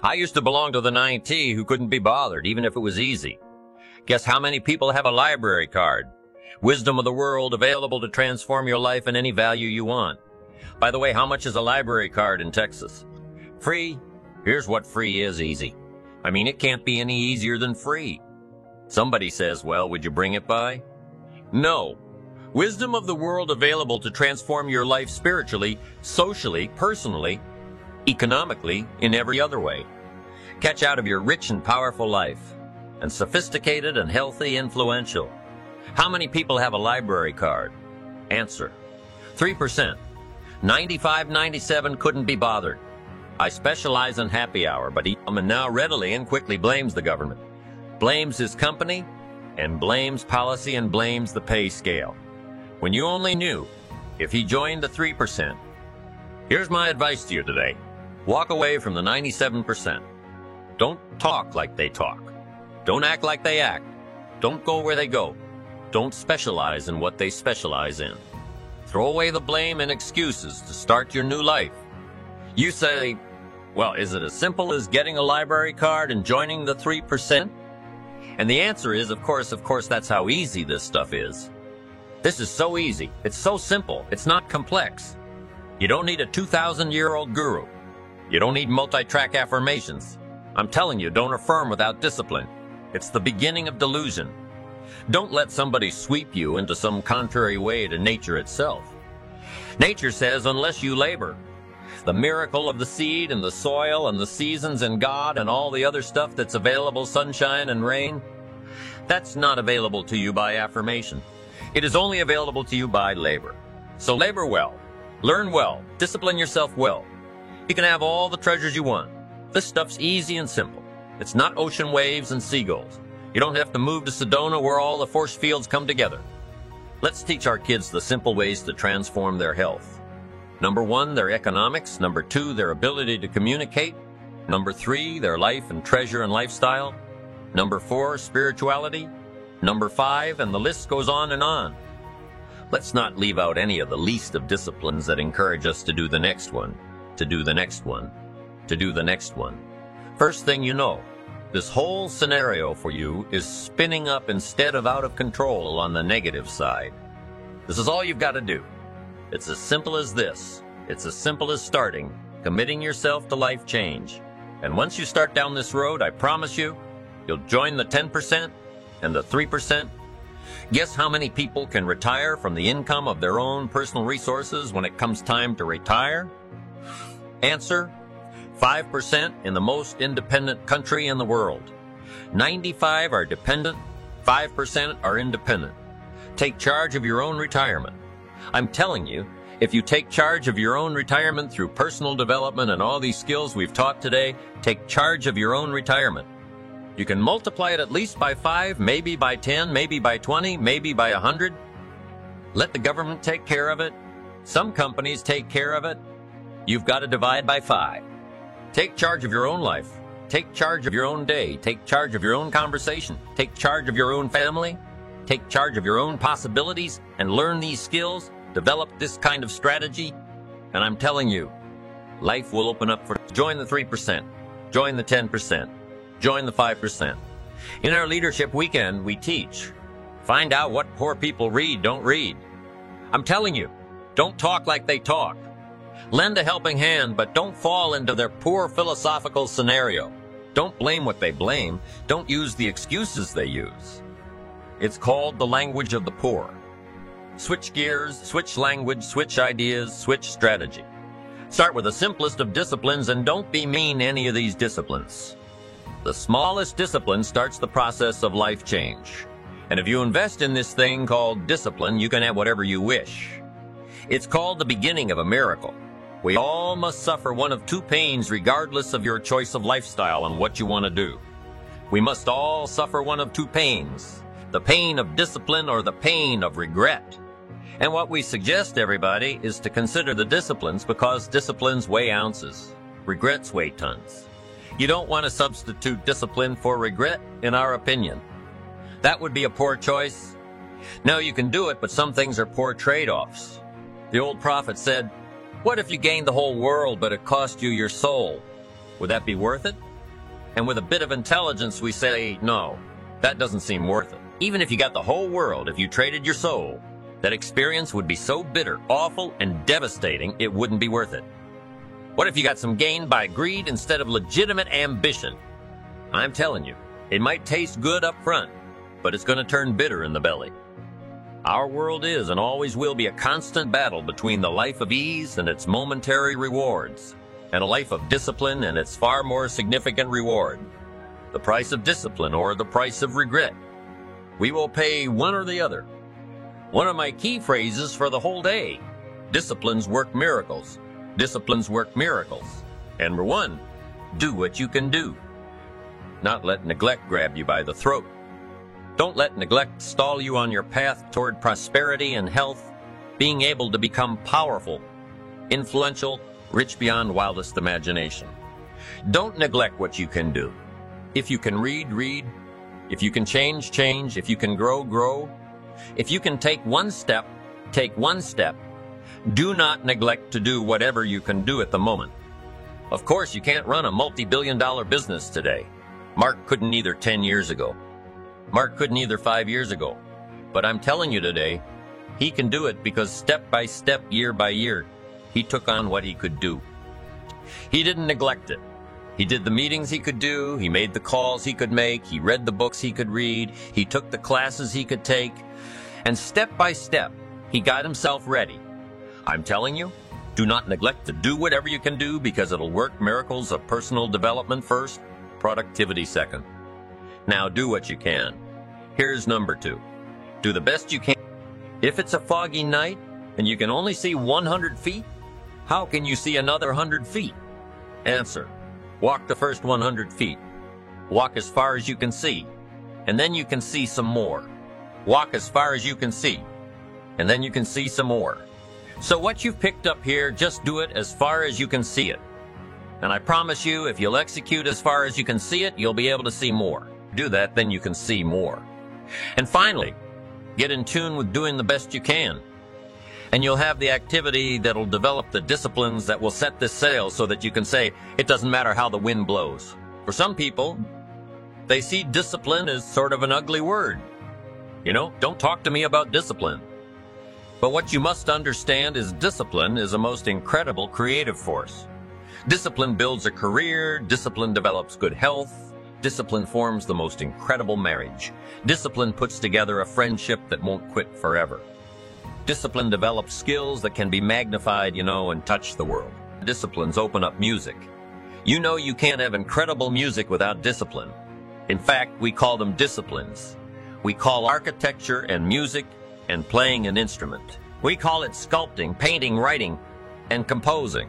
I used to belong to the 9T who couldn't be bothered, even if it was easy. Guess how many people have a library card? Wisdom of the world available to transform your life in any value you want. By the way, how much is a library card in Texas? Free? Here's what free is easy. I mean, it can't be any easier than free. Somebody says, well, would you bring it by? No. Wisdom of the world available to transform your life spiritually, socially, personally, economically, in every other way. Catch out of your rich and powerful life, and sophisticated and healthy, influential. How many people have a library card? Answer: 3%. 97 couldn't be bothered. I specialize in happy hour, but he now readily and quickly blames the government, blames his company, and blames policy and blames the pay scale. When you only knew if he joined the 3%. Here's my advice to you today. Walk away from the 97%. Don't talk like they talk. Don't act like they act. Don't go where they go. Don't specialize in what they specialize in. Throw away the blame and excuses to start your new life. You say, well, is it as simple as getting a library card and joining the 3%? And the answer is, of course, that's how easy this stuff is. This is so easy. It's so simple. It's not complex. You don't need a 2,000-year-old guru. You don't need multi-track affirmations. I'm telling you, don't affirm without discipline. It's the beginning of delusion. Don't let somebody sweep you into some contrary way to nature itself. Nature says, unless you labor. The miracle of the seed and the soil and the seasons and God and all the other stuff that's available, sunshine and rain, that's not available to you by affirmation. It is only available to you by labor. So labor well, learn well, discipline yourself well. You can have all the treasures you want. This stuff's easy and simple. It's not ocean waves and seagulls. You don't have to move to Sedona where all the force fields come together. Let's teach our kids the simple ways to transform their health. Number 1, their economics. Number 2, their ability to communicate. Number 3, their life and treasure and lifestyle. Number 4, spirituality. Number 5, and the list goes on and on. Let's not leave out any of the least of disciplines that encourage us to do the next one, to do the next one, to do the next one. First thing you know, this whole scenario for you is spinning up instead of out of control on the negative side. This is all you've got to do. It's as simple as this. It's as simple as starting, committing yourself to life change. And once you start down this road, I promise you, you'll join the 10% and the 3%. Guess how many people can retire from the income of their own personal resources when it comes time to retire? Answer: 5% in the most independent country in the world. 95 are dependent, 5% are independent. Take charge of your own retirement. I'm telling you, if you take charge of your own retirement through personal development and all these skills we've taught today, take charge of your own retirement. You can multiply it at least by 5, maybe by 10, maybe by 20, maybe by 100. Let the government take care of it. Some companies take care of it. You've got to divide by 5. Take charge of your own life. Take charge of your own day. Take charge of your own conversation. Take charge of your own family. Take charge of your own possibilities and learn these skills. Develop this kind of strategy. And I'm telling you, life will open up for you. Join the 3%. Join the 10%. Join the 5%. In our Leadership Weekend, we teach. Find out what poor people read, don't read. I'm telling you, don't talk like they talk. Lend a helping hand, but don't fall into their poor philosophical scenario. Don't blame what they blame. Don't use the excuses they use. It's called the language of the poor. Switch gears, switch language, switch ideas, switch strategy. Start with the simplest of disciplines and don't be mean to any of these disciplines. The smallest discipline starts the process of life change. And if you invest in this thing called discipline, you can have whatever you wish. It's called the beginning of a miracle. We all must suffer one of 2 pains regardless of your choice of lifestyle and what you want to do. We must all suffer one of 2 pains, the pain of discipline or the pain of regret. And what we suggest, everybody, is to consider the disciplines because disciplines weigh ounces, regrets weigh tons. You don't want to substitute discipline for regret, in our opinion. That would be a poor choice. No, you can do it, but some things are poor trade-offs. The old prophet said, what if you gained the whole world, but it cost you your soul? Would that be worth it? And with a bit of intelligence, we say, no, that doesn't seem worth it. Even if you got the whole world, if you traded your soul, that experience would be so bitter, awful, and devastating, it wouldn't be worth it. What if you got some gain by greed instead of legitimate ambition? I'm telling you, it might taste good up front, but it's going to turn bitter in the belly. Our world is and always will be a constant battle between the life of ease and its momentary rewards, and a life of discipline and its far more significant reward. The price of discipline or the price of regret. We will pay one or the other. One of my key phrases for the whole day: disciplines work miracles. Disciplines work miracles. And number one, do what you can do. Not let neglect grab you by the throat. Don't let neglect stall you on your path toward prosperity and health, being able to become powerful, influential, rich beyond wildest imagination. Don't neglect what you can do. If you can read, read. If you can change, change. If you can grow, grow. If you can take one step, take one step. Do not neglect to do whatever you can do at the moment. Of course, you can't run a multi-billion-dollar business today. Mark couldn't either 10 years ago. Mark couldn't either 5 years ago. But I'm telling you today, he can do it because step by step, year by year, he took on what he could do. He didn't neglect it. He did the meetings he could do, he made the calls he could make, he read the books he could read, he took the classes he could take, and step by step, he got himself ready. I'm telling you, do not neglect to do whatever you can do because it'll work miracles of personal development first, productivity second. Now do what you can. Here's number 2. Do the best you can. If it's a foggy night and you can only see 100 feet, how can you see another 100 feet? Answer: walk the first 100 feet. Walk as far as you can see, and then you can see some more. Walk as far as you can see, and then you can see some more. So what you've picked up here, just do it as far as you can see it. And I promise you, if you'll execute as far as you can see it, you'll be able to see more. Do that, then you can see more. And finally, get in tune with doing the best you can. And you'll have the activity that'll develop the disciplines that will set this sail so that you can say, it doesn't matter how the wind blows. For some people, they see discipline as sort of an ugly word. You know, don't talk to me about discipline. But what you must understand is discipline is a most incredible creative force. Discipline builds a career, discipline develops good health, discipline forms the most incredible marriage. Discipline puts together a friendship that won't quit forever. Discipline develops skills that can be magnified, and touch the world. Disciplines open up music. You know you can't have incredible music without discipline. In fact, we call them disciplines. We call architecture and music and playing an instrument. We call it sculpting, painting, writing, and composing.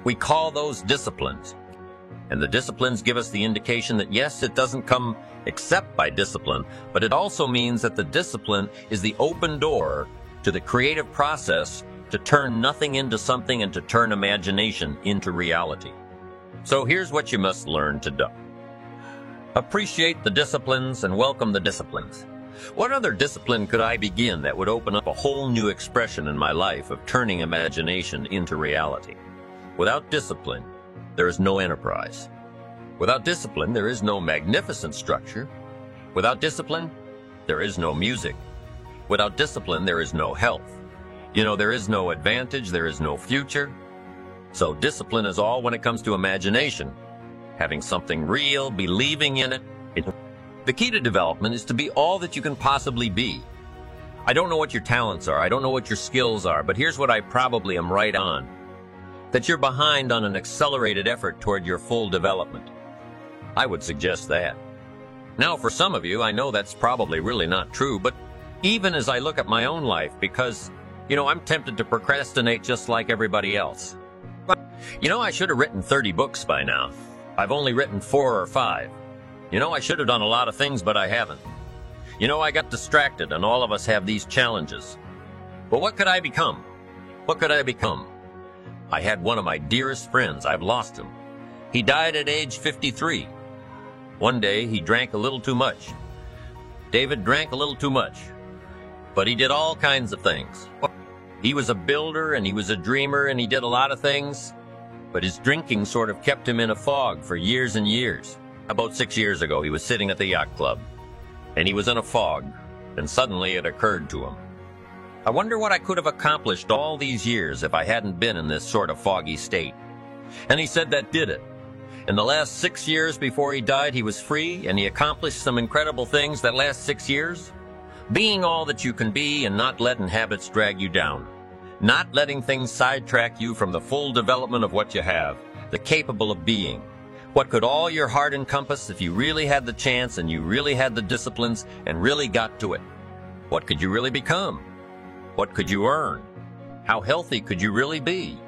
We call those disciplines. And the disciplines give us the indication that yes, it doesn't come except by discipline, but it also means that the discipline is the open door to the creative process to turn nothing into something and to turn imagination into reality. So here's what you must learn to do. Appreciate the disciplines and welcome the disciplines. What other discipline could I begin that would open up a whole new expression in my life of turning imagination into reality? Without discipline, there is no enterprise. Without discipline, there is no magnificent structure. Without discipline, there is no music. Without discipline, there is no health. There is no advantage, there is no future. So discipline is all when it comes to imagination. Having something real, believing in it. The key to development is to be all that you can possibly be. I don't know what your talents are, I don't know what your skills are, but here's what I probably am right on. That you're behind on an accelerated effort toward your full development. I would suggest that. Now, for some of you, I know that's probably really not true, but even as I look at my own life, because, I'm tempted to procrastinate just like everybody else. But, I should have written 30 books by now. I've only written 4 or 5. I should have done a lot of things, but I haven't. I got distracted, and all of us have these challenges. But what could I become? What could I become? I had one of my dearest friends. I've lost him. He died at age 53. One day, he drank a little too much. David drank a little too much. But he did all kinds of things. He was a builder, and he was a dreamer, and he did a lot of things. But his drinking sort of kept him in a fog for years and years. About 6 years ago, he was sitting at the yacht club, and he was in a fog, and suddenly it occurred to him. I wonder what I could have accomplished all these years if I hadn't been in this sort of foggy state. And he said that did it. In the last 6 years before he died, he was free, and he accomplished some incredible things that last 6 years. Being all that you can be and not letting habits drag you down. Not letting things sidetrack you from the full development of what you have, the capable of being. What could all your heart encompass if you really had the chance and you really had the disciplines and really got to it? What could you really become? What could you earn? How healthy could you really be?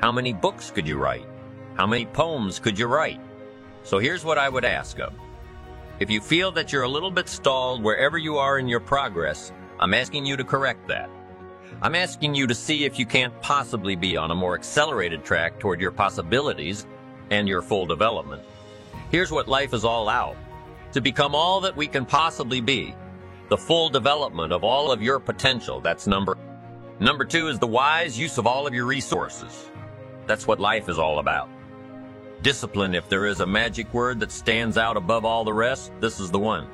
How many books could you write? How many poems could you write? So here's what I would ask of. If you feel that you're a little bit stalled wherever you are in your progress, I'm asking you to correct that. I'm asking you to see if you can't possibly be on a more accelerated track toward your possibilities and your full development. Here's what life is all out. To become all that we can possibly be. The full development of all of your potential. That's number 2 is the wise use of all of your resources. That's what life is all about. Discipline, if there is a magic word that stands out above all the rest, this is the one.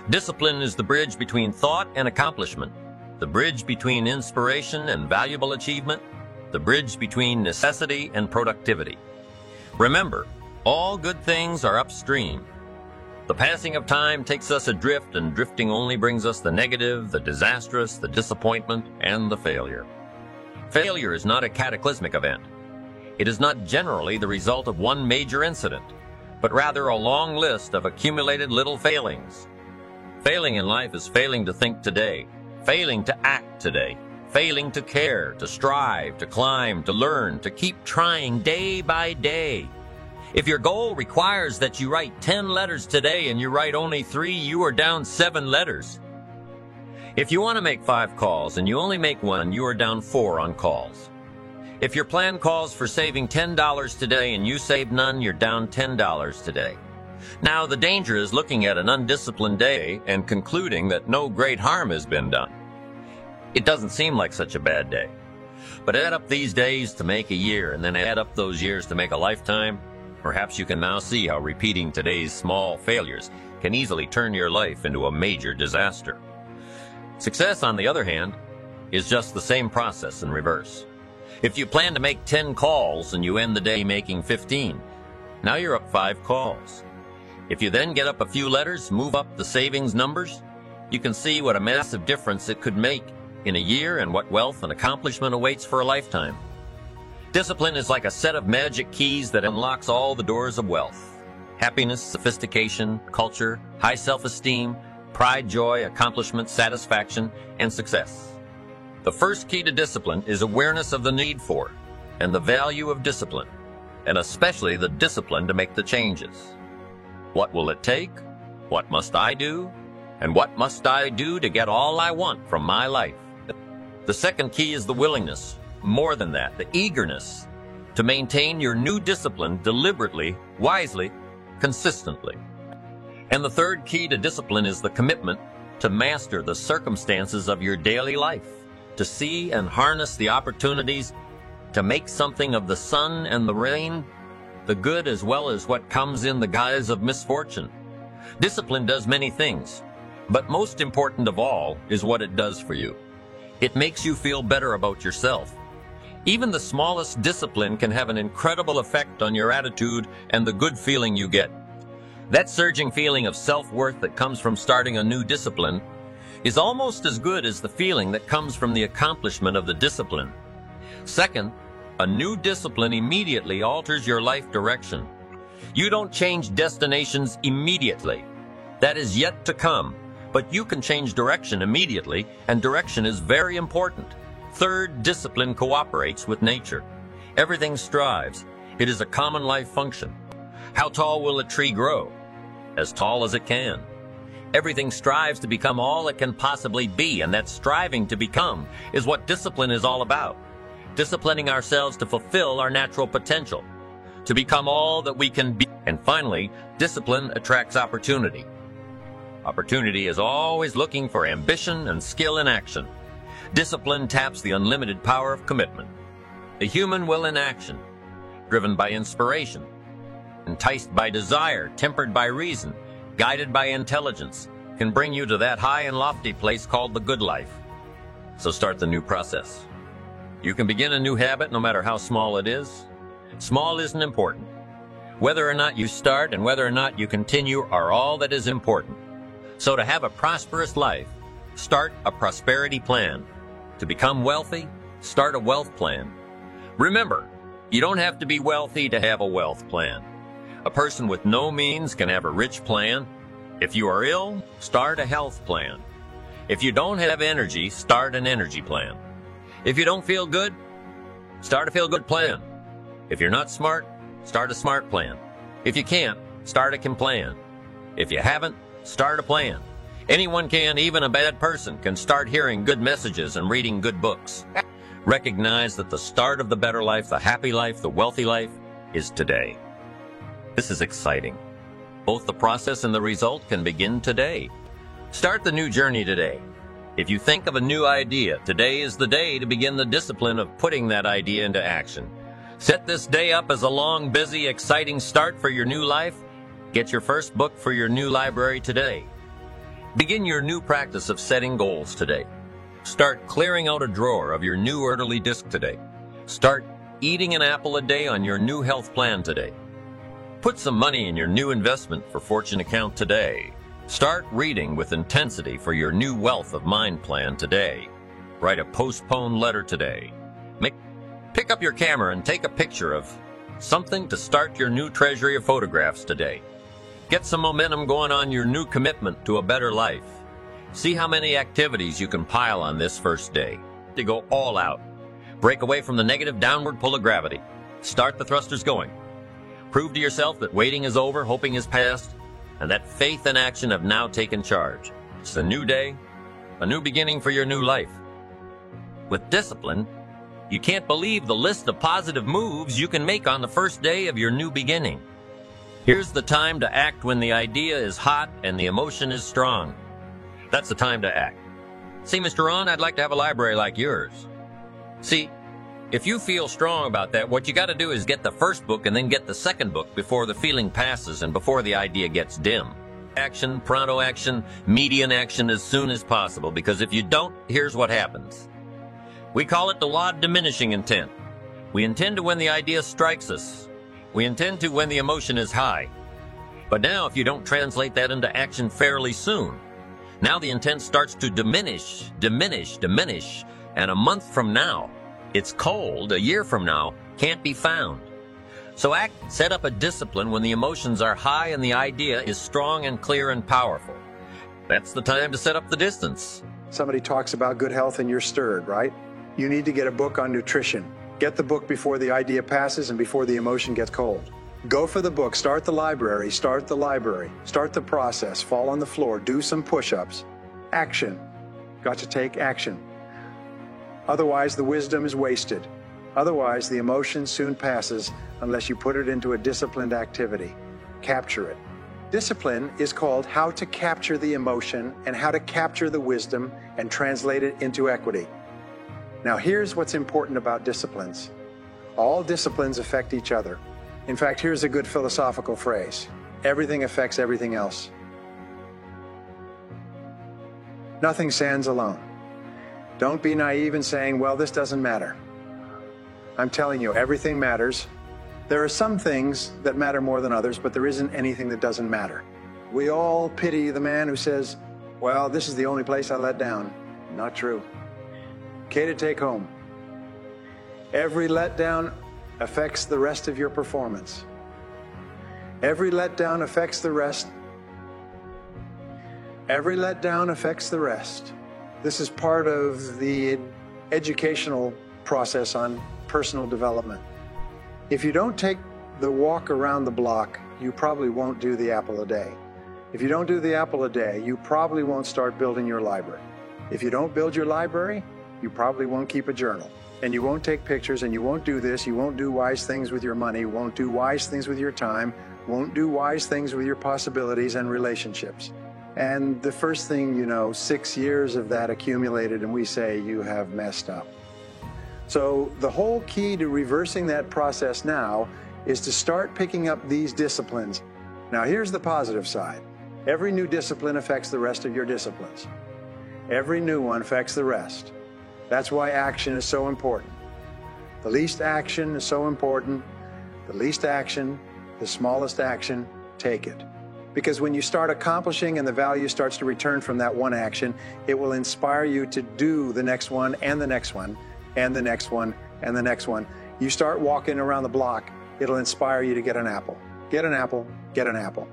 Discipline is the bridge between thought and accomplishment. The bridge between inspiration and valuable achievement. The bridge between necessity and productivity. Remember, all good things are upstream. The passing of time takes us adrift, and drifting only brings us the negative, the disastrous, the disappointment, and the failure. Failure is not a cataclysmic event. It is not generally the result of one major incident, but rather a long list of accumulated little failings. Failing in life is failing to think today, failing to act today, failing to care, to strive, to climb, to learn, to keep trying day by day. If your goal requires that you write 10 letters today and you write only 3, you are down 7 letters. If you want to make 5 calls and you only make 1, you are down 4 on calls. If your plan calls for saving $10 today and you save none, you're down $10 today. Now, the danger is looking at an undisciplined day and concluding that no great harm has been done. It doesn't seem like such a bad day. But add up these days to make a year, and then add up those years to make a lifetime. Perhaps you can now see how repeating today's small failures can easily turn your life into a major disaster. Success, on the other hand, is just the same process in reverse. If you plan to make 10 calls and you end the day making 15, now you're up 5 calls. If you then get up a few letters, move up the savings numbers, you can see what a massive difference it could make in a year and what wealth and accomplishment awaits for a lifetime. Discipline is like a set of magic keys that unlocks all the doors of wealth. Happiness, sophistication, culture, high self-esteem, pride, joy, accomplishment, satisfaction, and success. The first key to discipline is awareness of the need for and the value of discipline, and especially the discipline to make the changes. What will it take? What must I do? And what must I do to get all I want from my life? The second key is the willingness. More than that, the eagerness to maintain your new discipline deliberately, wisely, consistently. And the third key to discipline is the commitment to master the circumstances of your daily life, to see and harness the opportunities, to make something of the sun and the rain, the good as well as what comes in the guise of misfortune. Discipline does many things, but most important of all is what it does for you. It makes you feel better about yourself. Even the smallest discipline can have an incredible effect on your attitude and the good feeling you get. That surging feeling of self-worth that comes from starting a new discipline is almost as good as the feeling that comes from the accomplishment of the discipline. Second, a new discipline immediately alters your life direction. You don't change destinations immediately. That is yet to come, but you can change direction immediately, and direction is very important. Third, discipline cooperates with nature. Everything strives. It is a common life function. How tall will a tree grow? As tall as it can. Everything strives to become all it can possibly be, and that striving to become is what discipline is all about. Disciplining ourselves to fulfill our natural potential, to become all that we can be. And finally, discipline attracts opportunity. Opportunity is always looking for ambition and skill in action. Discipline taps the unlimited power of commitment. The human will in action, driven by inspiration. enticed by desire, tempered by reason, guided by intelligence, can bring you to that high and lofty place called the good life. So start the new process. You can begin a new habit no matter how small it is. Small isn't important. Whether or not you start and whether or not you continue are all that is important. So to have a prosperous life, start a prosperity plan. To become wealthy, start a wealth plan. Remember, you don't have to be wealthy to have a wealth plan. A person with no means can have a rich plan. If you are ill, start a health plan. If you don't have energy, start an energy plan. If you don't feel good, start a feel-good plan. If you're not smart, start a smart plan. If you can't, start a plan. If you haven't, start a plan. Anyone can, even a bad person, can start hearing good messages and reading good books. Recognize that the start of the better life, the happy life, the wealthy life is today. This is exciting. Both the process and the result can begin today. Start the new journey today. If you think of a new idea, today is the day to begin the discipline of putting that idea into action. Set this day up as a long, busy, exciting start for your new life. Get your first book for your new library today. Begin your new practice of setting goals today. Start clearing out a drawer of your new orderly disc today. Start eating an apple a day on your new health plan today. Put some money in your new investment for fortune account today. Start reading with intensity for your new wealth of mind plan today. Write a postponed letter today. Pick up your camera and take a picture of something to start your new treasury of photographs today. Get some momentum going on your new commitment to a better life. See how many activities you can pile on this first day. To go all out. Break away from the negative downward pull of gravity. Start the thrusters going. Prove to yourself that waiting is over, hoping is past, and that faith and action have now taken charge. It's a new day, a new beginning for your new life. With discipline, you can't believe the list of positive moves you can make on the first day of your new beginning. Here's the time to act when the idea is hot and the emotion is strong. That's the time to act. See, Mr. Ron, I'd like to have a library like yours. See, if you feel strong about that, what you got to do is get the first book and then get the second book before the feeling passes and before the idea gets dim. Action, pronto action, median action as soon as possible, because if you don't, here's what happens. We call it the law of diminishing intent. We intend to when the idea strikes us. We intend to when the emotion is high. But now if you don't translate that into action fairly soon, now the intent starts to diminish, and a month from now, it's cold. A year from now, can't be found. So set up a discipline when the emotions are high and the idea is strong and clear and powerful. That's the time to set up the distance. Somebody talks about good health and you're stirred, right? You need to get a book on nutrition. Get the book before the idea passes and before the emotion gets cold. Go for the book, start the library, start the process, fall on the floor, do some push-ups. Action. Got to take action. Otherwise, the wisdom is wasted. Otherwise, the emotion soon passes unless you put it into a disciplined activity. Capture it. Discipline is called how to capture the emotion and how to capture the wisdom and translate it into equity. Now, here's what's important about disciplines. All disciplines affect each other. In fact, here's a good philosophical phrase. Everything affects everything else. Nothing stands alone. Don't be naive in saying, well, this doesn't matter. I'm telling you, everything matters. There are some things that matter more than others, but there isn't anything that doesn't matter. We all pity the man who says, well, this is the only place I let down. Not true. K to take home. Every letdown affects the rest of your performance. Every letdown affects the rest. Every letdown affects the rest. This is part of the educational process on personal development. If you don't take the walk around the block, you probably won't do the apple a day. If you don't do the apple a day, you probably won't start building your library. If you don't build your library, you probably won't keep a journal. And you won't take pictures, and you won't do this, you won't do wise things with your money, won't do wise things with your time, won't do wise things with your possibilities and relationships. And the first thing you know, 6 years of that accumulated, and we say you have messed up. So the whole key to reversing that process now is to start picking up these disciplines. Now, here's the positive side. Every new discipline affects the rest of your disciplines. Every new one affects the rest. That's why action is so important. The least action is so important. The least action, the smallest action, take it. Because when you start accomplishing and the value starts to return from that one action, it will inspire you to do the next one and the next one and the next one and the next one. You start walking around the block, it'll inspire you to get an apple. Get an apple, get an apple.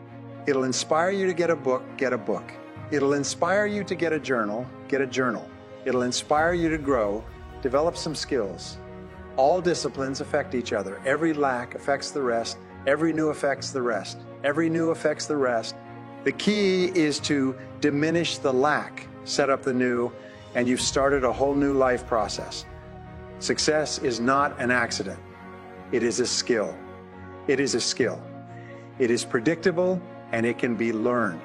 It'll inspire you to get a book, get a book. It'll inspire you to get a journal, get a journal. It'll inspire you to grow, develop some skills. All disciplines affect each other. Every lack affects the rest. Every new affects the rest. Every new affects the rest. The key is to diminish the lack, set up the new, and you've started a whole new life process. Success is not an accident. It is a skill. It is a skill. It is predictable and it can be learned.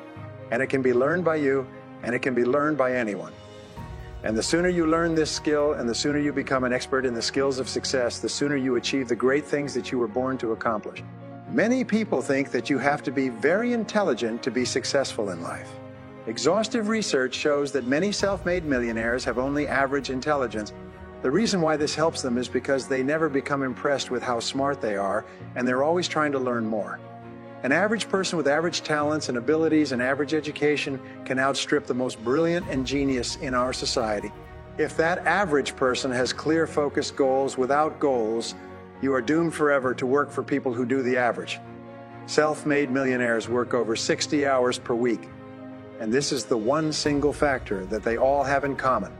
And it can be learned by you and it can be learned by anyone. And the sooner you learn this skill and the sooner you become an expert in the skills of success, the sooner you achieve the great things that you were born to accomplish. Many people think that you have to be very intelligent to be successful in life. Exhaustive research shows that many self-made millionaires have only average intelligence. The reason why this helps them is because they never become impressed with how smart they are, and they're always trying to learn more. An average person with average talents and abilities and average education can outstrip the most brilliant and genius in our society. If that average person has clear, focused goals without goals, you are doomed forever to work for people who do the average. Self-made millionaires work over 60 hours per week. And this is the one single factor that they all have in common.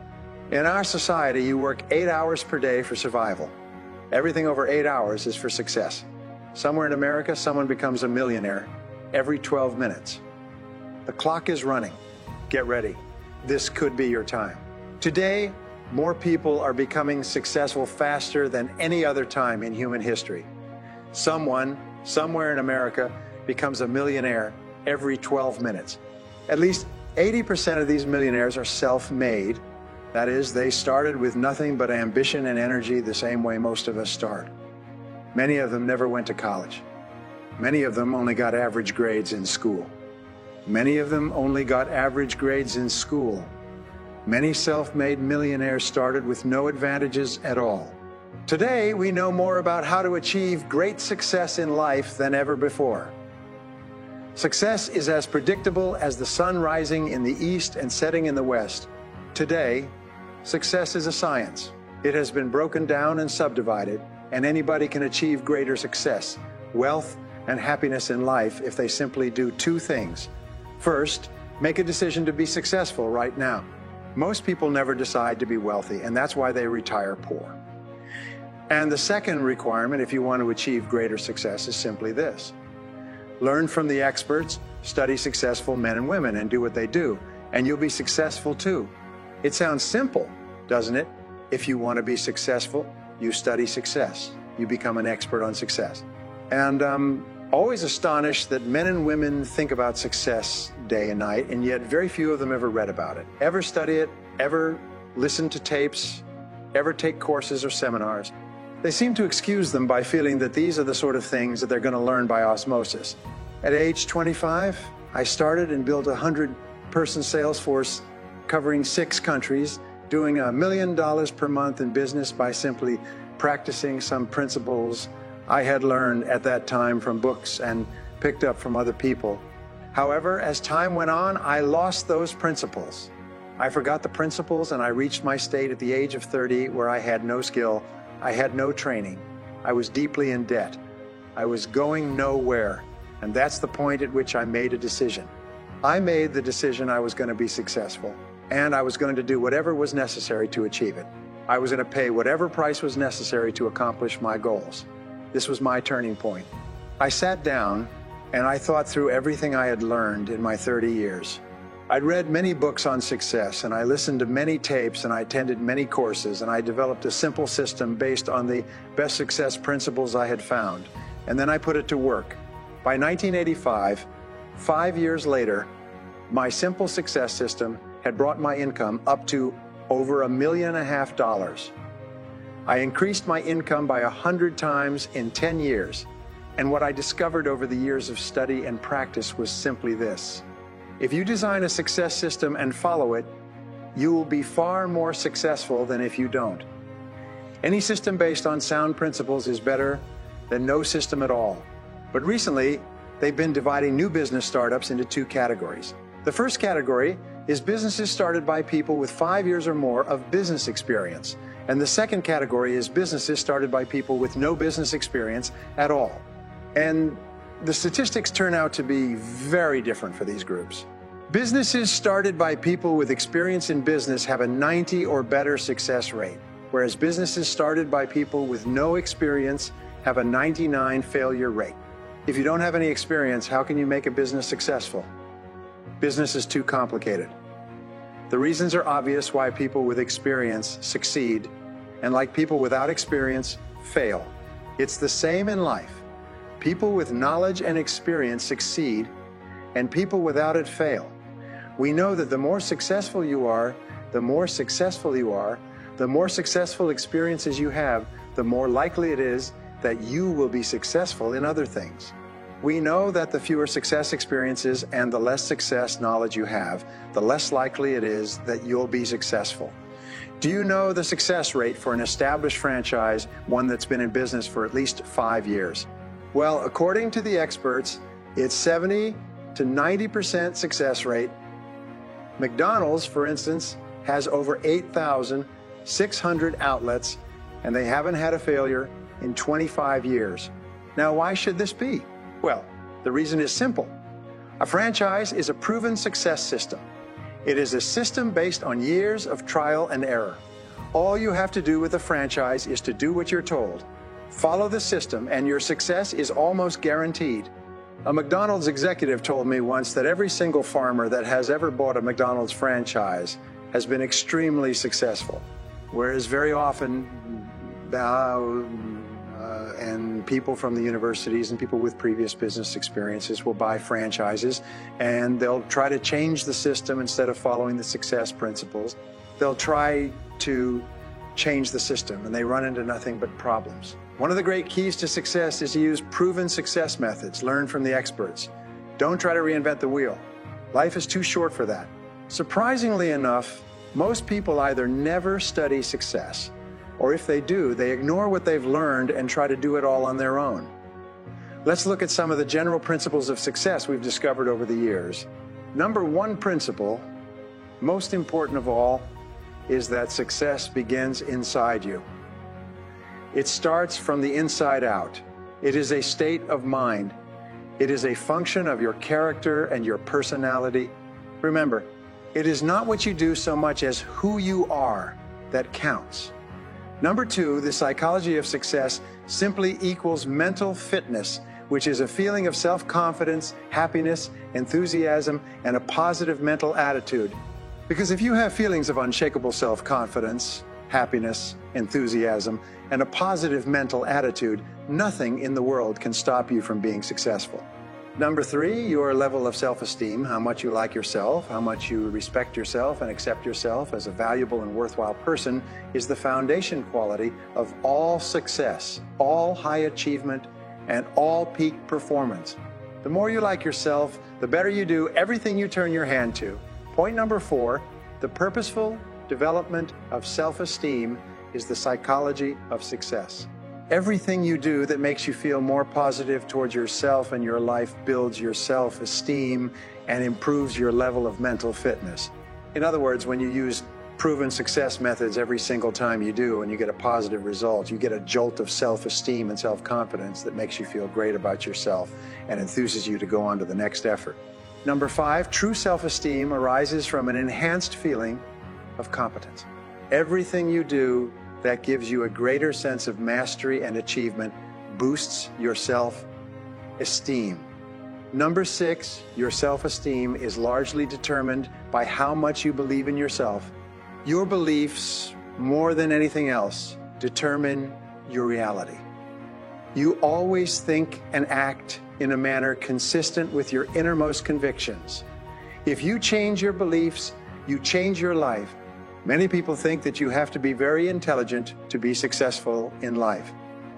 In our society, you work 8 hours per day for survival. Everything over 8 hours is for success. Somewhere in America, someone becomes a millionaire every 12 minutes. The clock is running. Get ready. This could be your time. Today, more people are becoming successful faster than any other time in human history. Someone, somewhere in America, becomes a millionaire every 12 minutes. At least 80% of these millionaires are self-made. That is, they started with nothing but ambition and energy the same way most of us start. Many of them never went to college. Many of them only got average grades in school. Many of them only got average grades in school. Many self-made millionaires started with no advantages at all. Today, we know more about how to achieve great success in life than ever before. Success is as predictable as the sun rising in the east and setting in the west. Today, success is a science. It has been broken down and subdivided, and anybody can achieve greater success, wealth, and happiness in life if they simply do two things. First, make a decision to be successful right now. Most people never decide to be wealthy, and that's why they retire poor. And the second requirement, if you want to achieve greater success, is simply this. Learn from the experts, study successful men and women, and do what they do, and you'll be successful too. It sounds simple, doesn't it? If you want to be successful, you study success. You become an expert on success. And I'm always astonished that men and women think about success day and night, and yet very few of them ever read about it, ever study it, ever listen to tapes, ever take courses or seminars. They seem to excuse them by feeling that these are the sort of things that they're going to learn by osmosis. At age 25, I started and built a 100-person sales force covering 6 countries, doing $1 million per month in business by simply practicing some principles I had learned at that time from books and picked up from other people. However, as time went on, I lost those principles. I forgot the principles, and I reached my state at the age of 30 where I had no skill, I had no training. I was deeply in debt. I was going nowhere, and that's the point at which I made a decision. I made the decision I was going to be successful, and I was going to do whatever was necessary to achieve it. I was going to pay whatever price was necessary to accomplish my goals. This was my turning point. I sat down and I thought through everything I had learned in my 30 years. I'd read many books on success, and I listened to many tapes, and I attended many courses, and I developed a simple system based on the best success principles I had found. And then I put it to work. By 1985, 5 years later, my simple success system had brought my income up to over $1.5 million. I increased my income by 100 times in 10 years. And what I discovered over the years of study and practice was simply this. If you design a success system and follow it, you will be far more successful than if you don't. Any system based on sound principles is better than no system at all. But recently, they've been dividing new business startups into two categories. The first category is businesses started by people with 5 years or more of business experience. And the second category is businesses started by people with no business experience at all. And the statistics turn out to be very different for these groups. Businesses started by people with experience in business have a 90 or better success rate, whereas businesses started by people with no experience have a 99 failure rate. If you don't have any experience, how can you make a business successful? Business is too complicated. The reasons are obvious why people with experience succeed, and like people without experience, fail. It's the same in life. People with knowledge and experience succeed, and people without it fail. We know that the more successful you are, the more successful experiences you have, the more likely it is that you will be successful in other things. We know that the fewer success experiences and the less success knowledge you have, the less likely it is that you'll be successful. Do you know the success rate for an established franchise, one that's been in business for at least 5 years? Well, according to the experts, it's 70 to 90% success rate. McDonald's, for instance, has over 8,600 outlets, and they haven't had a failure in 25 years. Now, why should this be? Well, the reason is simple. A franchise is a proven success system. It is a system based on years of trial and error. All you have to do with a franchise is to do what you're told. Follow the system, and your success is almost guaranteed. A McDonald's executive told me once that every single farmer that has ever bought a McDonald's franchise has been extremely successful, whereas very often and people from the universities and people with previous business experiences will buy franchises, and they'll try to change the system instead of following the success principles. They'll try to change the system, and they run into nothing but problems. One of the great keys to success is to use proven success methods, learn from the experts. Don't try to reinvent the wheel. Life is too short for that. Surprisingly enough, most people either never study success, or if they do, they ignore what they've learned and try to do it all on their own. Let's look at some of the general principles of success we've discovered over the years. Number one principle, most important of all, is that success begins inside you. It starts from the inside out. It is a state of mind. It is a function of your character and your personality. Remember, it is not what you do so much as who you are that counts. Number two, the psychology of success simply equals mental fitness, which is a feeling of self-confidence, happiness, enthusiasm, and a positive mental attitude. Because if you have feelings of unshakable self-confidence, happiness, enthusiasm, and a positive mental attitude, nothing in the world can stop you from being successful. Number three, your level of self-esteem, how much you like yourself, how much you respect yourself and accept yourself as a valuable and worthwhile person, is the foundation quality of all success, all high achievement, and all peak performance. The more you like yourself, the better you do everything you turn your hand to. Point number four, the purposeful development of self-esteem is the psychology of success. Everything you do that makes you feel more positive towards yourself and your life builds your self-esteem and improves your level of mental fitness. In other words, when you use proven success methods every single time you do and you get a positive result, you get a jolt of self-esteem and self-confidence that makes you feel great about yourself and enthuses you to go on to the next effort. Number five, true self-esteem arises from an enhanced feeling of competence. Everything you do that gives you a greater sense of mastery and achievement boosts your self-esteem. Number six, your self-esteem is largely determined by how much you believe in yourself. Your beliefs, more than anything else, determine your reality. You always think and act in a manner consistent with your innermost convictions. If you change your beliefs, you change your life. Many people think that you have to be very intelligent to be successful in life.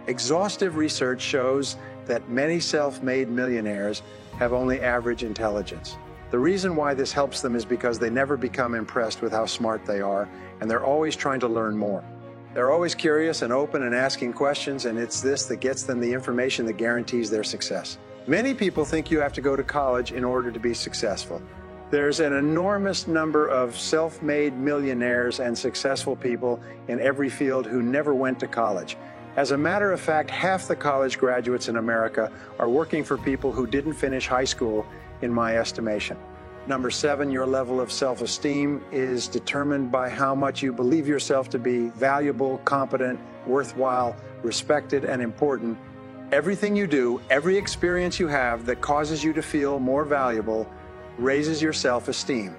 Exhaustive research shows that many self-made millionaires have only average intelligence. The reason why this helps them is because they never become impressed with how smart they are, and they're always trying to learn more. They're always curious and open and asking questions, and it's this that gets them the information that guarantees their success. Many people think you have to go to college in order to be successful. There's an enormous number of self-made millionaires and successful people in every field who never went to college. As a matter of fact, half the college graduates in America are working for people who didn't finish high school, in my estimation. Number 7, your level of self-esteem is determined by how much you believe yourself to be valuable, competent, worthwhile, respected, and important. Everything you do, every experience you have that causes you to feel more valuable raises your self-esteem.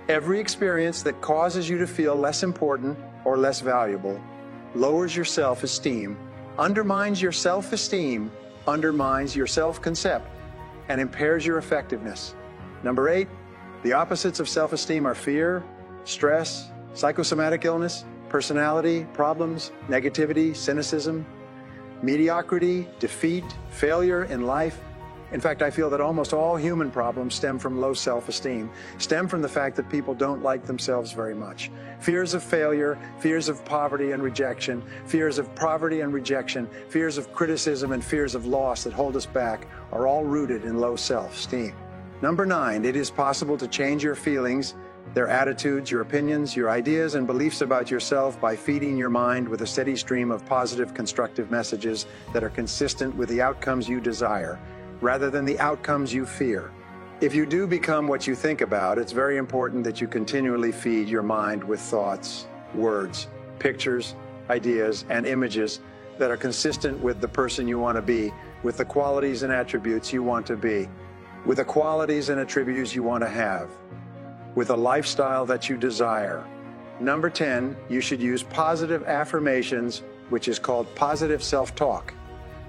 Every experience that causes you to feel less important or less valuable lowers your self-esteem, undermines your self-esteem, undermines your self-concept, and impairs your effectiveness. Number 8, the opposites of self-esteem are fear, stress, psychosomatic illness, personality problems, negativity, cynicism, mediocrity, defeat, failure in life. In fact, I feel that almost all human problems stem from low self-esteem, stem from the fact that people don't like themselves very much. Fears of failure, fears of poverty and rejection, fears of poverty and rejection, fears of criticism, and fears of loss that hold us back are all rooted in low self-esteem. Number 9, it is possible to change your feelings, their attitudes, your opinions, your ideas, and beliefs about yourself by feeding your mind with a steady stream of positive, constructive messages that are consistent with the outcomes you desire, rather than the outcomes you fear. If you do become what you think about, it's very important that you continually feed your mind with thoughts, words, pictures, ideas, and images that are consistent with the person you want to be, with the qualities and attributes you want to be, with the qualities and attributes you want to have, with a lifestyle that you desire. Number 10, you should use positive affirmations, which is called positive self-talk.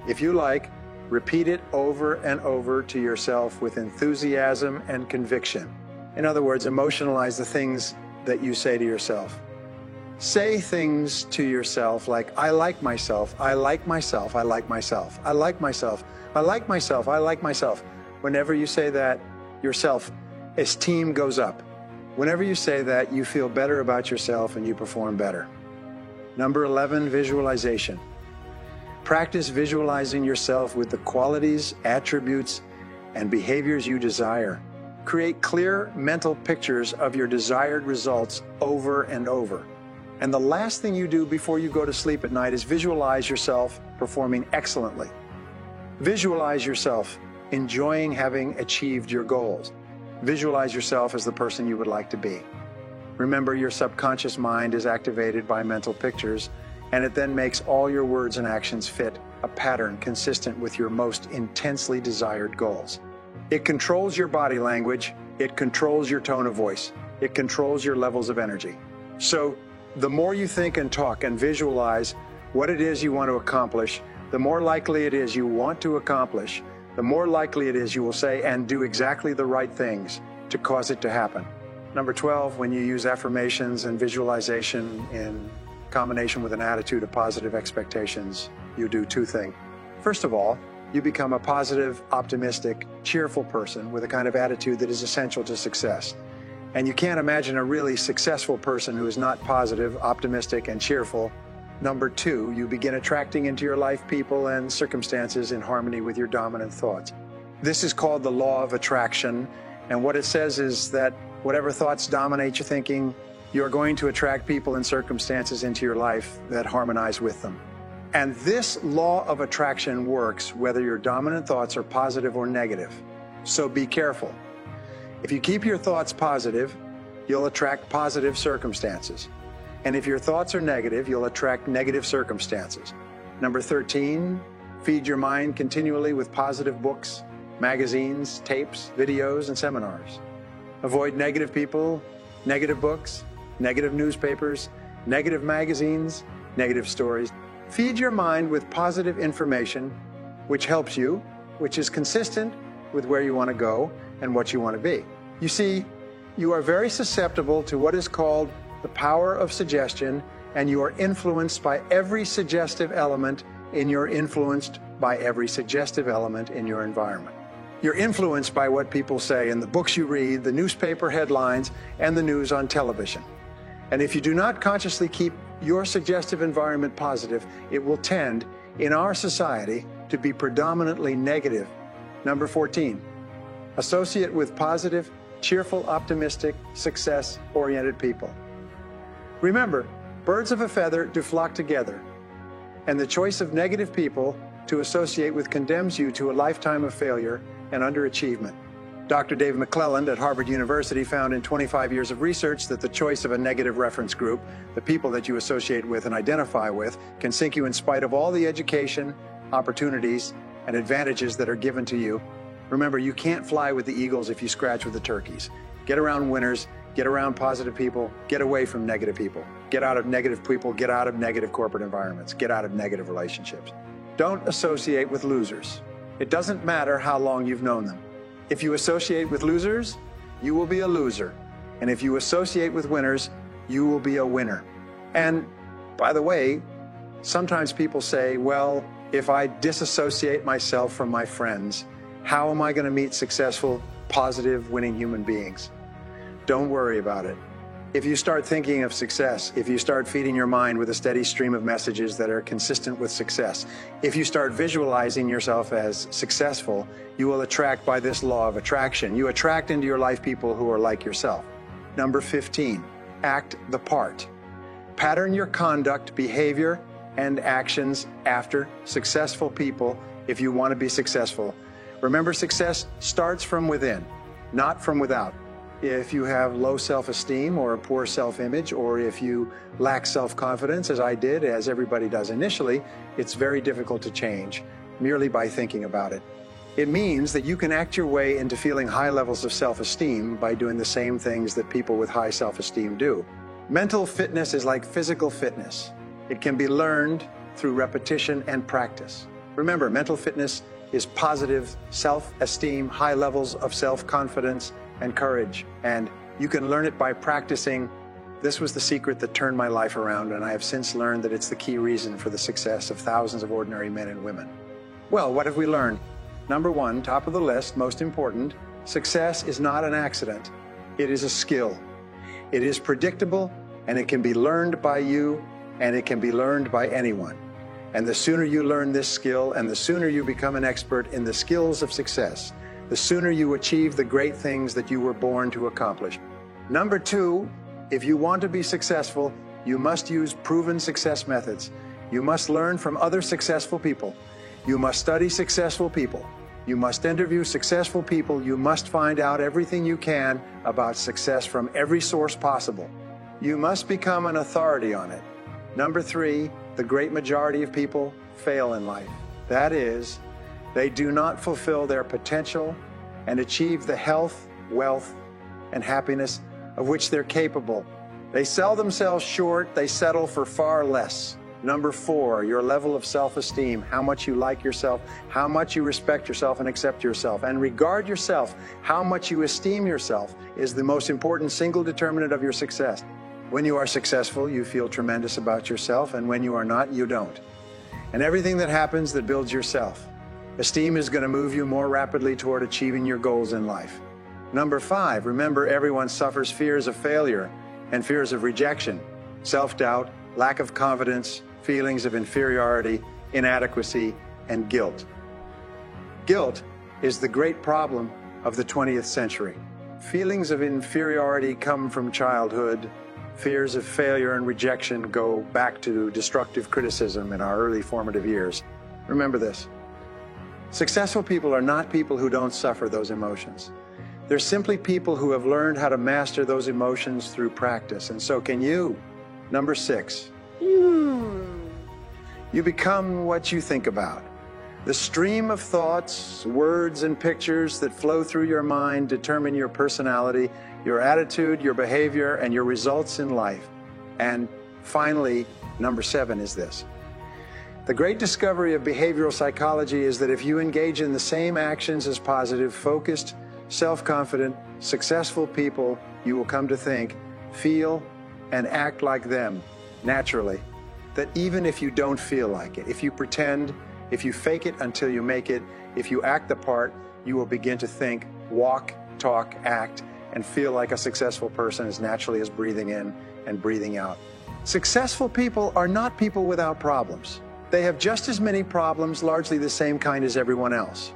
If you like, repeat it over and over to yourself with enthusiasm and conviction. In other words, emotionalize the things that you say to yourself. Say things to yourself like, I like myself, I like myself, I like myself, I like myself, I like myself, I like myself. Whenever you say that, your self-esteem goes up. Whenever you say that, you feel better about yourself and you perform better. Number 11, visualization. Practice visualizing yourself with the qualities, attributes, and behaviors you desire. Create clear mental pictures of your desired results over and over. And the last thing you do before you go to sleep at night is visualize yourself performing excellently. Visualize yourself enjoying having achieved your goals. Visualize yourself as the person you would like to be. Remember, your subconscious mind is activated by mental pictures, and it then makes all your words and actions fit a pattern consistent with your most intensely desired goals. It controls your body language, it controls your tone of voice, it controls your levels of energy. So, the more you think and talk and visualize what it is you want to accomplish, the more likely it is you want to accomplish, the more likely it is you will say and do exactly the right things to cause it to happen. Number 12, when you use affirmations and visualization in combination with an attitude of positive expectations, you do 2 things. First of all, you become a positive, optimistic, cheerful person with a kind of attitude that is essential to success. And you can't imagine a really successful person who is not positive, optimistic, and cheerful. Number 2, you begin attracting into your life people and circumstances in harmony with your dominant thoughts. This is called the law of attraction, and what it says is that whatever thoughts dominate your thinking, you're going to attract people and circumstances into your life that harmonize with them. And this law of attraction works whether your dominant thoughts are positive or negative. So be careful. If you keep your thoughts positive, you'll attract positive circumstances. And if your thoughts are negative, you'll attract negative circumstances. Number 13, feed your mind continually with positive books, magazines, tapes, videos, and seminars. Avoid negative people, negative books, negative newspapers, negative magazines, negative stories. Feed your mind with positive information, which helps you, which is consistent with where you want to go and what you want to be. You see, you are very susceptible to what is called the power of suggestion, and you are influenced by every suggestive element in your influenced by every suggestive element in your environment. You're influenced by what people say in the books you read, the newspaper headlines, and the news on television. And if you do not consciously keep your suggestive environment positive, it will tend, in our society, to be predominantly negative. Number 14, associate with positive, cheerful, optimistic, success-oriented people. Remember, birds of a feather do flock together, and the choice of negative people to associate with condemns you to a lifetime of failure and underachievement. Dr. Dave McClelland at Harvard University found in 25 years of research that the choice of a negative reference group, the people that you associate with and identify with, can sink you in spite of all the education, opportunities, and advantages that are given to you. Remember, you can't fly with the eagles if you scratch with the turkeys. Get around winners, get around positive people, get away from negative people. Get out of negative people, get out of negative corporate environments, get out of negative relationships. Don't associate with losers. It doesn't matter how long you've known them. If you associate with losers, you will be a loser. And if you associate with winners, you will be a winner. And by the way, sometimes people say, well, if I disassociate myself from my friends, how am I going to meet successful, positive, winning human beings? Don't worry about it. If you start thinking of success, if you start feeding your mind with a steady stream of messages that are consistent with success, if you start visualizing yourself as successful, you will attract by this law of attraction. You attract into your life people who are like yourself. Number 15, act the part. Pattern your conduct, behavior, and actions after successful people if you want to be successful. Remember, success starts from within, not from without. If you have low self-esteem or a poor self-image, or if you lack self-confidence, as I did, as everybody does initially, it's very difficult to change merely by thinking about it. It means that you can act your way into feeling high levels of self-esteem by doing the same things that people with high self-esteem do. Mental fitness is like physical fitness. It can be learned through repetition and practice. Remember, mental fitness is positive self-esteem, high levels of self-confidence and courage, and you can learn it by practicing. This was the secret that turned my life around, and I have since learned that it's the key reason for the success of thousands of ordinary men and women. Well, what have we learned? Number one, top of the list, most important, success is not an accident. It is a skill. It is predictable, and it can be learned by you, and it can be learned by anyone. And the sooner you learn this skill, and the sooner you become an expert in the skills of success, the sooner you achieve the great things that you were born to accomplish. Number two, if you want to be successful, you must use proven success methods. You must learn from other successful people. You must study successful people. You must interview successful people. You must find out everything you can about success from every source possible. You must become an authority on it. Number three, the great majority of people fail in life. That is, they do not fulfill their potential and achieve the health, wealth, and happiness of which they're capable. They sell themselves short, they settle for far less. Number four, your level of self-esteem, how much you like yourself, how much you respect yourself and accept yourself, and regard yourself, how much you esteem yourself, is the most important single determinant of your success. When you are successful, you feel tremendous about yourself, and when you are not, you don't. And everything that happens that builds yourself. Esteem is going to move you more rapidly toward achieving your goals in life. Number five, remember, everyone suffers fears of failure and fears of rejection, self-doubt, lack of confidence, feelings of inferiority, inadequacy, and guilt. Guilt is the great problem of the 20th century. Feelings of inferiority come from childhood. Fears of failure and rejection go back to destructive criticism in our early formative years. Remember this. Successful people are not people who don't suffer those emotions. They're simply people who have learned how to master those emotions through practice, and so can you. Number six, you become what you think about. The stream of thoughts, words, and pictures that flow through your mind determine your personality, your attitude, your behavior, and your results in life. And finally, number seven is this. The great discovery of behavioral psychology is that if you engage in the same actions as positive, focused, self-confident, successful people, you will come to think, feel, and act like them naturally. That even if you don't feel like it, if you pretend, If you fake it until you make it, if you act the part, you will begin to think, walk, talk, act, and feel like a successful person as naturally as breathing in and breathing out. Successful people are not people without problems. They have just as many problems, largely the same kind as everyone else.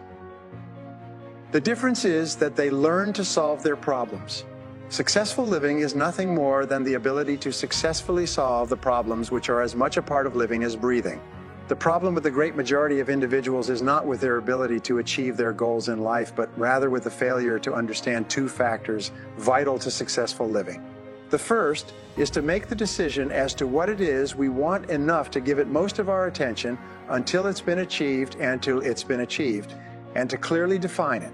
The difference is that they learn to solve their problems. Successful living is nothing more than the ability to successfully solve the problems which are as much a part of living as breathing. The problem with the great majority of individuals is not with their ability to achieve their goals in life, but rather with the failure to understand two factors vital to successful living. The first is to make the decision as to what it is we want enough to give it most of our attention until it's been achieved and till it's been achieved, and to clearly define it.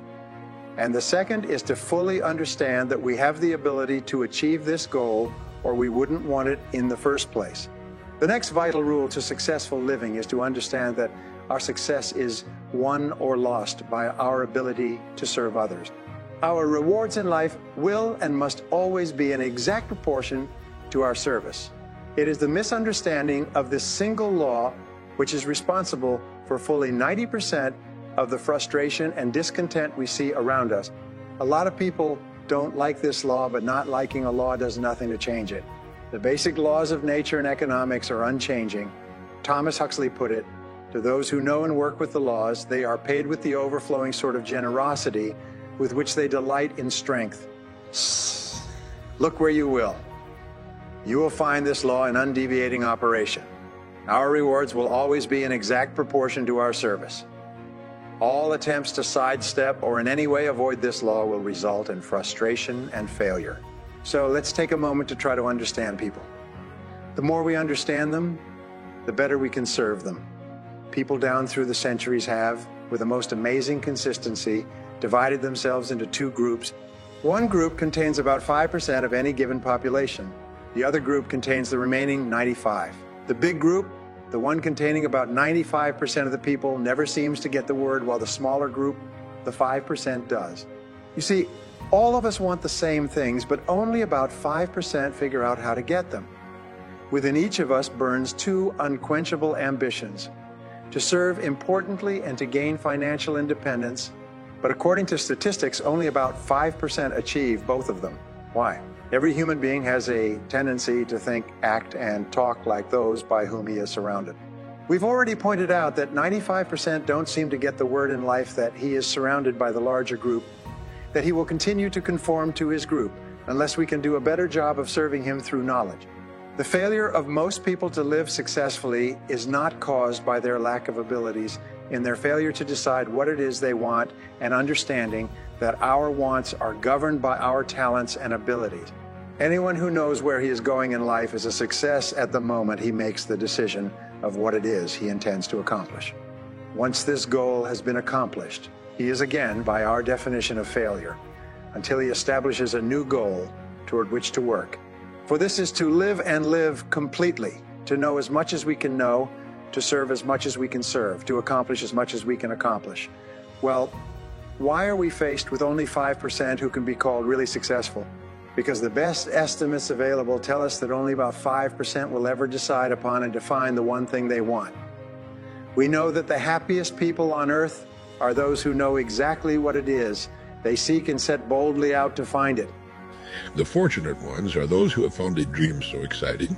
And the second is to fully understand that we have the ability to achieve this goal, or we wouldn't want it in the first place. The next vital rule to successful living is to understand that our success is won or lost by our ability to serve others. Our rewards in life will and must always be in exact proportion to our service. It is the misunderstanding of this single law which is responsible for fully 90% of the frustration and discontent we see around us. A lot of people don't like this law, but not liking a law does nothing to change it. The basic laws of nature and economics are unchanging. Thomas Huxley put it, to those who know and work with the laws, they are paid with the overflowing sort of generosity with which they delight in strength. Look where you will. You will find this law in undeviating operation. Our rewards will always be in exact proportion to our service. All attempts to sidestep or in any way avoid this law will result in frustration and failure. So let's take a moment to try to understand people. The more we understand them, the better we can serve them. People down through the centuries have, with the most amazing consistency, divided themselves into two groups. One group contains about 5% of any given population. The other group contains the remaining 95%. The big group, the one containing about 95% of the people, never seems to get the word, while the smaller group, the 5%, does. You see, all of us want the same things, but only about 5% figure out how to get them. Within each of us burns two unquenchable ambitions: to serve importantly and to gain financial independence. But according to statistics, only about 5% achieve both of them. Why? Every human being has a tendency to think, act, and talk like those by whom he is surrounded. We've already pointed out that 95% don't seem to get the word in life that he is surrounded by the larger group, that he will continue to conform to his group unless we can do a better job of serving him through knowledge. The failure of most people to live successfully is not caused by their lack of abilities, in their failure to decide what it is they want, and understanding that our wants are governed by our talents and abilities. Anyone who knows where he is going in life is a success at the moment he makes the decision of what it is he intends to accomplish. Once this goal has been accomplished, he is again, by our definition, of failure, until he establishes a new goal toward which to work. For this is to live and live completely, to know as much as we can know, to serve as much as we can serve, to accomplish as much as we can accomplish. Well, why are we faced with only 5% who can be called really successful? Because the best estimates available tell us that only about 5% will ever decide upon and define the one thing they want. We know that the happiest people on earth are those who know exactly what it is they seek and set boldly out to find it. The fortunate ones are those who have found a dream so exciting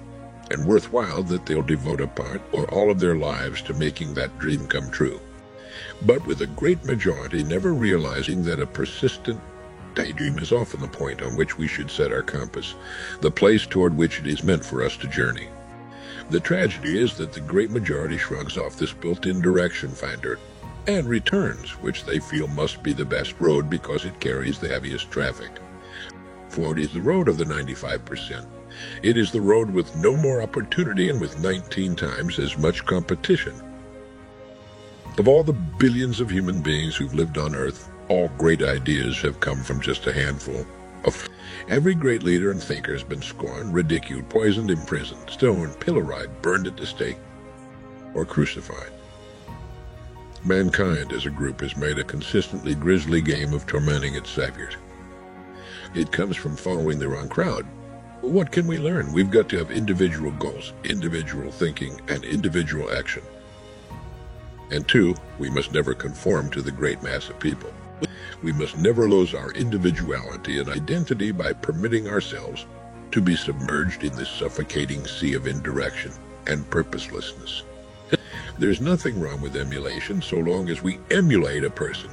and worthwhile that they'll devote a part or all of their lives to making that dream come true. But with a great majority never realizing that a persistent daydream is often the point on which we should set our compass, the place toward which it is meant for us to journey. The tragedy is that the great majority shrugs off this built-in direction finder and returns, which they feel must be the best road because it carries the heaviest traffic. For it is the road of the 95%. It is the road with no more opportunity and with 19 times as much competition. Of all the billions of human beings who've lived on Earth, all great ideas have come from just a handful. Every great leader and thinker has been scorned, ridiculed, poisoned, imprisoned, stoned, pilloried, burned at the stake, or crucified. Mankind as a group has made a consistently grisly game of tormenting its saviors. It comes from following the wrong crowd. What can we learn? We've got to have individual goals, individual thinking, and individual action. And 2, we must never conform to the great mass of people. We must never lose our individuality and identity by permitting ourselves to be submerged in this suffocating sea of indirection and purposelessness. There's nothing wrong with emulation so long as we emulate a person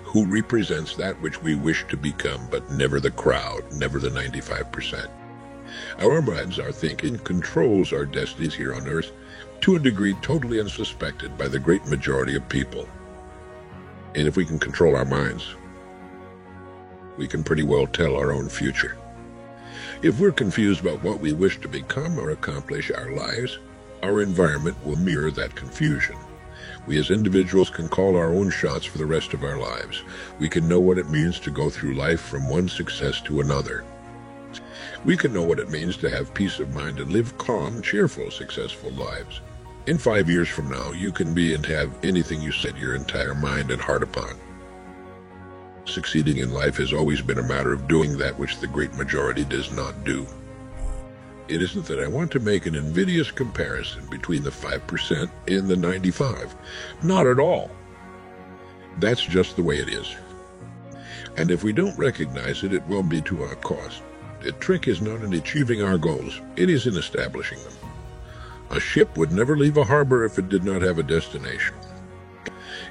who represents that which we wish to become, but never the crowd, never the 95%. Our minds, our thinking, controls our destinies here on earth to a degree totally unsuspected by the great majority of people. And if we can control our minds, we can pretty well tell our own future. If we're confused about what we wish to become or accomplish our lives, our environment will mirror that confusion. We as individuals can call our own shots for the rest of our lives. We can know what it means to go through life from one success to another. We can know what it means to have peace of mind and live calm, cheerful, successful lives. In 5 years from now, you can be and have anything you set your entire mind and heart upon. Succeeding in life has always been a matter of doing that which the great majority does not do. It isn't that I want to make an invidious comparison between the 5% and the 95%. Not at all. That's just the way it is. And if we don't recognize it, it will be to our cost. The trick is not in achieving our goals, it is in establishing them. A ship would never leave a harbor if it did not have a destination.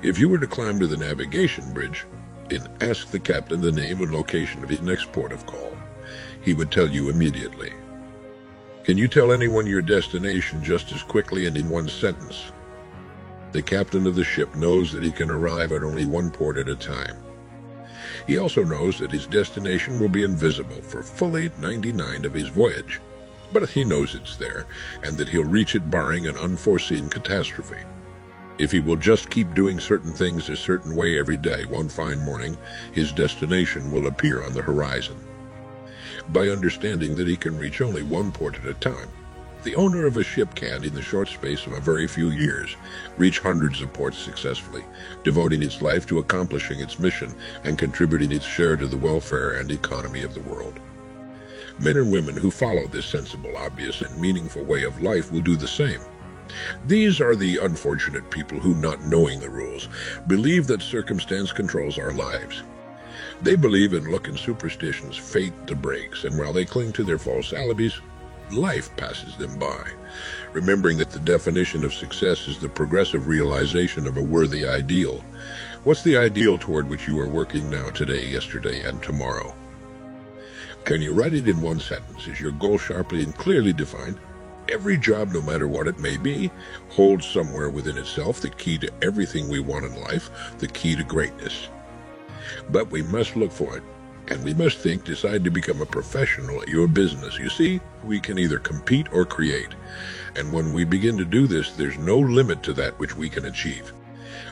If you were to climb to the navigation bridge and ask the captain the name and location of his next port of call, he would tell you immediately. Can you tell anyone your destination just as quickly and in one sentence? The captain of the ship knows that he can arrive at only one port at a time. He also knows that his destination will be invisible for fully 99 of his voyage, but he knows it's there, and that he'll reach it barring an unforeseen catastrophe. If he will just keep doing certain things a certain way every day, one fine morning, his destination will appear on the horizon. By understanding that he can reach only one port at a time, the owner of a ship can, in the short space of a very few years, reach hundreds of ports successfully, devoting its life to accomplishing its mission and contributing its share to the welfare and economy of the world. Men and women who follow this sensible, obvious, and meaningful way of life will do the same. These are the unfortunate people who, not knowing the rules, believe that circumstance controls our lives. They believe in luck and superstitions, fate the breaks, and while they cling to their false alibis, life passes them by, remembering that the definition of success is the progressive realization of a worthy ideal. What's the ideal toward which you are working now, today, yesterday, and tomorrow? Can you write it in one sentence? Is your goal sharply and clearly defined? Every job, no matter what it may be, holds somewhere within itself the key to everything we want in life, the key to greatness. But we must look for it, and we must think, decide to become a professional at your business. You see, we can either compete or create, and when we begin to do this, there's no limit to that which we can achieve.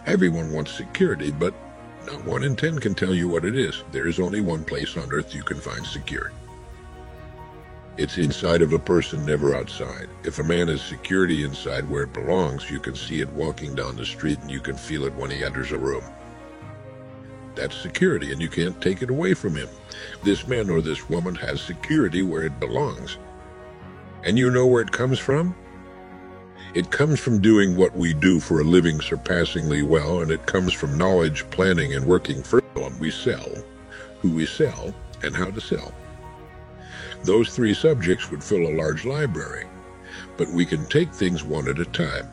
Everyone wants security, but not 1 in 10 can tell you what it is. There is only one place on earth you can find security. It's inside of a person, never outside. If a man has security inside where it belongs, you can see it walking down the street and you can feel it when he enters a room. That's security, and you can't take it away from him. This man or this woman has security where it belongs. And you know where it comes from? It comes from doing what we do for a living surpassingly well, and it comes from knowledge, planning, and working for what we sell, who we sell, and how to sell. Those 3 subjects would fill a large library, but we can take things one at a time.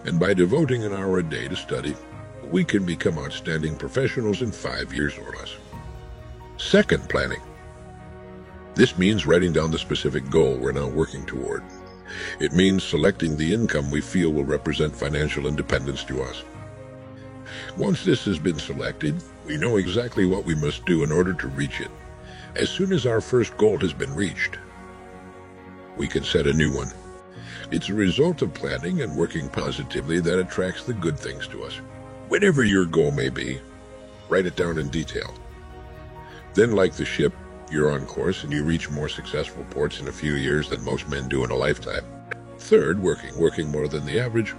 And by devoting an hour a day to study, we can become outstanding professionals in 5 years or less. Second, planning. This means writing down the specific goal we're now working toward. It means selecting the income we feel will represent financial independence to us. Once this has been selected, we know exactly what we must do in order to reach it. As soon as our first goal has been reached, we can set a new one. It's a result of planning and working positively that attracts the good things to us. Whatever your goal may be, write it down in detail. Then, like the ship, you're on course and you reach more successful ports in a few years than most men do in a lifetime. Third, working more than the average.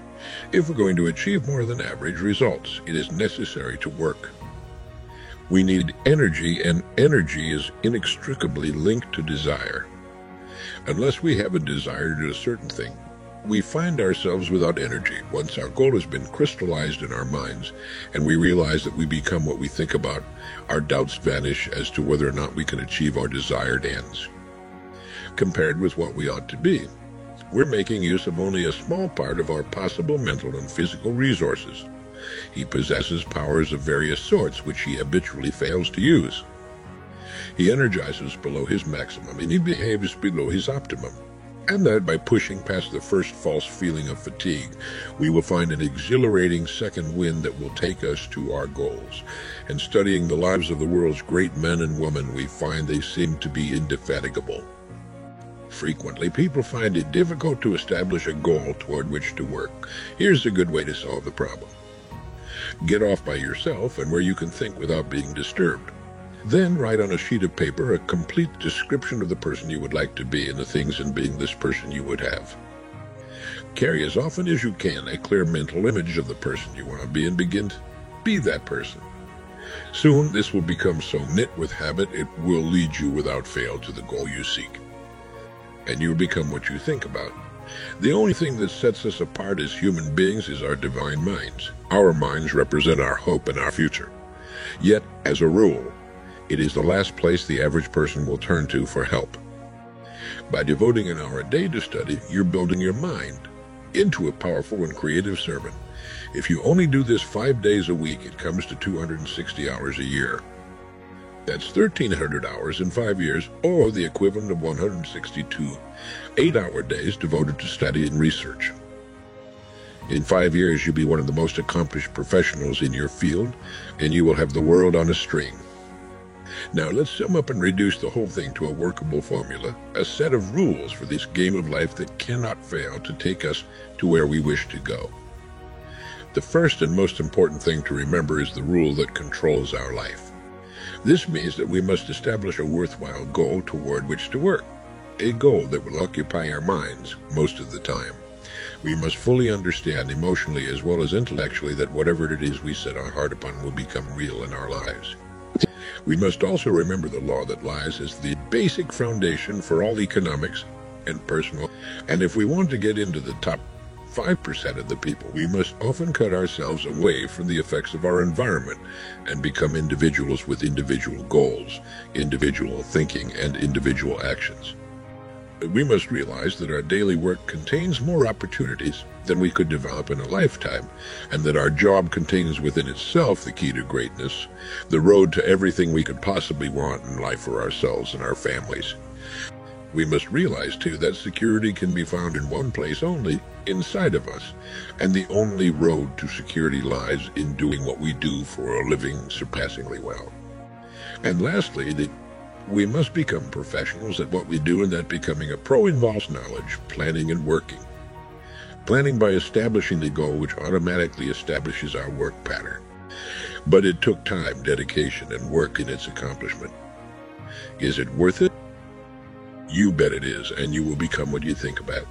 If we're going to achieve more than average results, it is necessary to work. We need energy, and energy is inextricably linked to desire. Unless we have a desire to do a certain thing, We find ourselves without energy once our goal has been crystallized in our minds and we realize that we become what we think about. Our doubts vanish as to whether or not we can achieve our desired ends. Compared with what we ought to be, we're making use of only a small part of our possible mental and physical resources. He possesses powers of various sorts which he habitually fails to use. He energizes below his maximum and he behaves below his optimum. And that by pushing past the first false feeling of fatigue, we will find an exhilarating second wind that will take us to our goals. And studying the lives of the world's great men and women, we find they seem to be indefatigable. Frequently, people find it difficult to establish a goal toward which to work. Here's a good way to solve the problem. Get off by yourself and where you can think without being disturbed. Then write on a sheet of paper a complete description of the person you would like to be and the things in being this person you would have. Carry as often as you can a clear mental image of the person you want to be and begin to be that person. Soon this will become so knit with habit it will lead you without fail to the goal you seek. And you'll become what you think about. The only thing that sets us apart as human beings is our divine minds. Our minds represent our hope and our future. Yet, as a rule, it is the last place the average person will turn to for help. By devoting an hour a day to study, you're building your mind into a powerful and creative servant. If you only do this 5 days a week, it comes to 260 hours a year. That's 1,300 hours in 5 years, or the equivalent of 162 8-hour days devoted to study and research. In 5 years, you'll be one of the most accomplished professionals in your field, and you will have the world on a string. Now let's sum up and reduce the whole thing to a workable formula, a set of rules for this game of life that cannot fail to take us to where we wish to go. The first and most important thing to remember is the rule that controls our life. This means that we must establish a worthwhile goal toward which to work, a goal that will occupy our minds most of the time. We must fully understand emotionally as well as intellectually that whatever it is we set our heart upon will become real in our lives. We must also remember the law that lies as the basic foundation for all economics and personal. And if we want to get into the top 5% of the people, we must often cut ourselves away from the effects of our environment and become individuals with individual goals, individual thinking, and individual actions. We must realize that our daily work contains more opportunities than we could develop in a lifetime, and that our job contains within itself the key to greatness, the road to everything we could possibly want in life for ourselves and our families. We must realize, too, that security can be found in one place only, inside of us, and the only road to security lies in doing what we do for a living surpassingly well. And lastly, we must become professionals at what we do, and that becoming a pro involves knowledge, planning, and working. Planning by establishing the goal, which automatically establishes our work pattern. But it took time, dedication, and work in its accomplishment. Is it worth it? You bet it is, and you will become what you think about.